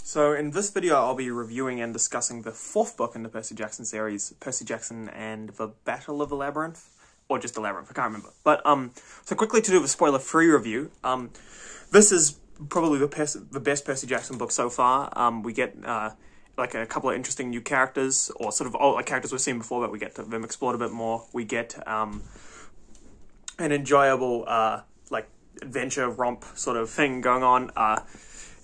So in this video I'll be reviewing and discussing the fourth book in the Percy Jackson series, Percy Jackson and the Battle of the Labyrinth, or just the Labyrinth, I can't remember. But so quickly to do a spoiler-free review, this is probably the best Percy Jackson book so far. We get like a couple of interesting new characters, or sort of like characters we've seen before, but we get them explored a bit more. We get an enjoyable like adventure romp sort of thing going on.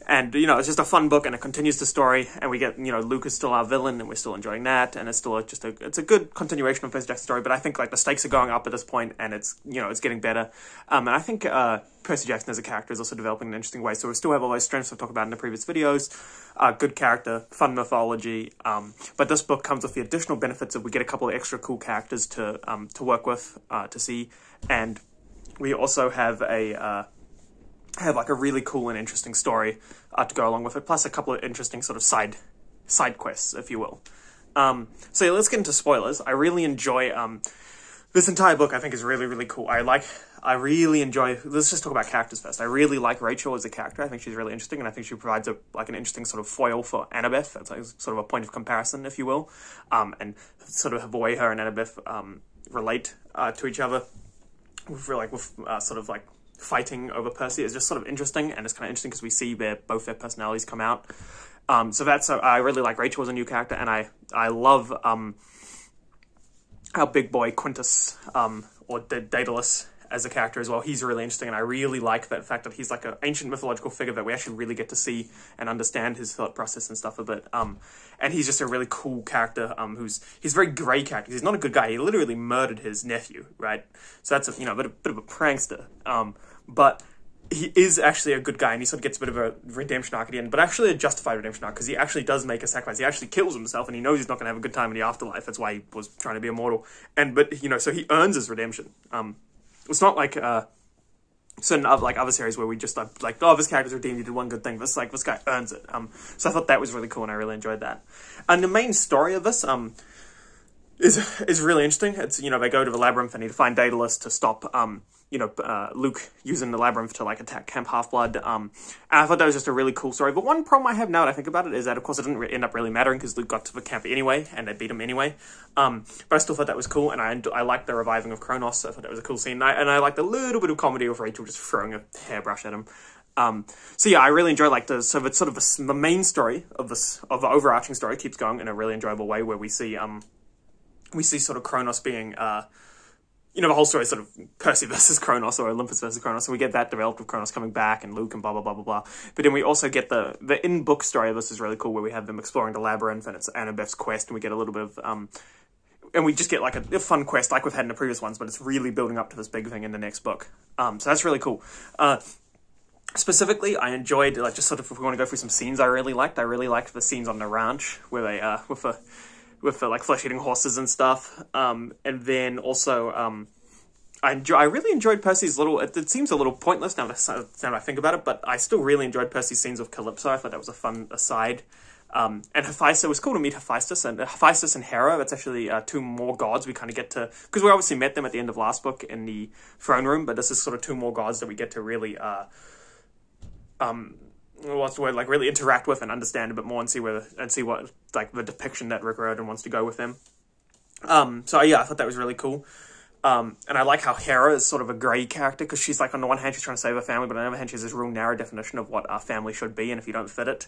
And, you know, it's just a fun book, and it continues the story, and we get, you know, Luke is still our villain, and we're still enjoying that, and it's still it's a good continuation of Percy Jackson's story, but I think, like, the stakes are going up at this point, and it's, you know, it's getting better. And I think Percy Jackson as a character is also developing in an interesting way, so we still have all those strengths I've talked about in the previous videos, good character, fun mythology, but this book comes with the additional benefits of we get a couple of extra cool characters to work with, to see, and we also have like a really cool and interesting story to go along with it, plus a couple of interesting sort of side quests, if you will. So yeah, let's get into spoilers. I really enjoy this entire book. I think is really, really cool. I really enjoy. Let's just talk about characters first. I really like Rachel as a character. I think she's really interesting, and I think she provides like an interesting sort of foil for Annabeth. That's like sort of a point of comparison, if you will, and sort of the way her and Annabeth relate to each other. With sort of like fighting over Percy is just sort of interesting, and it's kind of interesting because we see both their personalities come out. So that's I really like Rachel as a new character, and I love our big boy Quintus or Daedalus as a character as well. He's really interesting, and I really like that fact that he's like an ancient mythological figure that we actually really get to see and understand his thought process and stuff a bit. And he's just a really cool character. He's a very grey character. He's not a good guy. He literally murdered his nephew, right? So that's a bit of a prankster. But he is actually a good guy, and he sort of gets a bit of a redemption arc at the end, but actually a justified redemption arc, because he actually does make a sacrifice. He actually kills himself, and he knows he's not going to have a good time in the afterlife. That's why he was trying to be immortal. But you know, so he earns his redemption. It's not like certain other series where we just like, oh, this character's redeemed, he did one good thing. This guy earns it. So I thought that was really cool, and I really enjoyed that. And the main story of this is really interesting. It's, you know, they go to the Labyrinth and need to find Daedalus to stop Luke using the Labyrinth to like attack Camp Half-Blood. And I thought that was just a really cool story. But one problem I have now that I think about it is that, of course, it didn't end up really mattering because Luke got to the camp anyway, and they beat him anyway. But I still thought that was cool, and I liked the reviving of Kronos. So I thought that was a cool scene. And I liked a little bit of comedy of Rachel just throwing a hairbrush at him. So yeah, I really enjoy it's sort of the main story of the overarching story keeps going in a really enjoyable way, where we see sort of Kronos being the whole story is sort of Percy versus Kronos, or Olympus versus Kronos, so we get that developed with Kronos coming back and Luke and blah, blah, blah, blah, blah. But then we also get the in-book story of this is really cool, where we have them exploring the Labyrinth, and it's Annabeth's quest, and we get a little bit of, and we just get like a fun quest like we've had in the previous ones, but it's really building up to this big thing in the next book. So that's really cool. Specifically, I enjoyed, like, just sort of, if we want to go through some scenes I really liked the scenes on the ranch, where they, with the like flesh-eating horses and stuff, and then also I really enjoyed Percy's little. It seems a little pointless now that I think about it, but I still really enjoyed Percy's scenes with Calypso. I thought that was a fun aside. And Hephaestus, it was cool to meet Hephaestus and Hera. That's actually two more gods we kind of get to, because we obviously met them at the end of last book in the throne room, but this is sort of two more gods that we get to really what's the word, like really interact with and understand a bit more, and see what like the depiction that Riordan wants to go with them. So yeah, I thought that was really cool. And I like how Hera is sort of a grey character, because she's like, on the one hand she's trying to save her family, but on the other hand she has this real narrow definition of what our family should be, and if you don't fit it.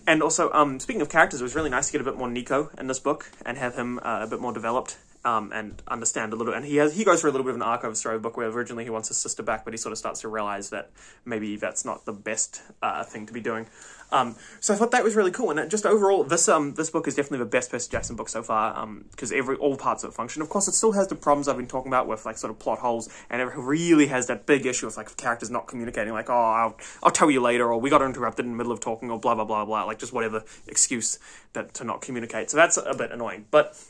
And also, speaking of characters, it was really nice to get a bit more Nico in this book and have him a bit more developed. And understand a little, and he goes through a little bit of an arc of a story book where originally he wants his sister back, but he sort of starts to realize that maybe that's not the best thing to be doing. So I thought that was really cool, and just overall, this book is definitely the best Percy Jackson book so far, because all parts of it function. Of course, it still has the problems I've been talking about with like sort of plot holes, and it really has that big issue of like characters not communicating, like, oh, I'll tell you later, or we got interrupted in the middle of talking, or blah blah blah blah, like just whatever excuse to not communicate. So that's a bit annoying, but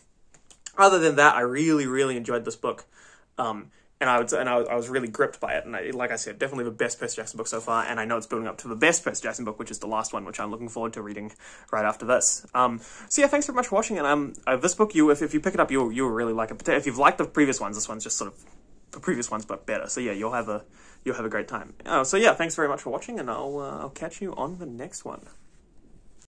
other than that, I really, really enjoyed this book, and I was really gripped by it. And like I said, definitely the best Percy Jackson book so far. And I know it's building up to the best Percy Jackson book, which is the last one, which I'm looking forward to reading right after this. So yeah, thanks very much for watching. And this book, if you pick it up, you'll really like it. If you've liked the previous ones, this one's just sort of the previous ones but better. So yeah, you'll have a great time. So yeah, thanks very much for watching, and I'll catch you on the next one.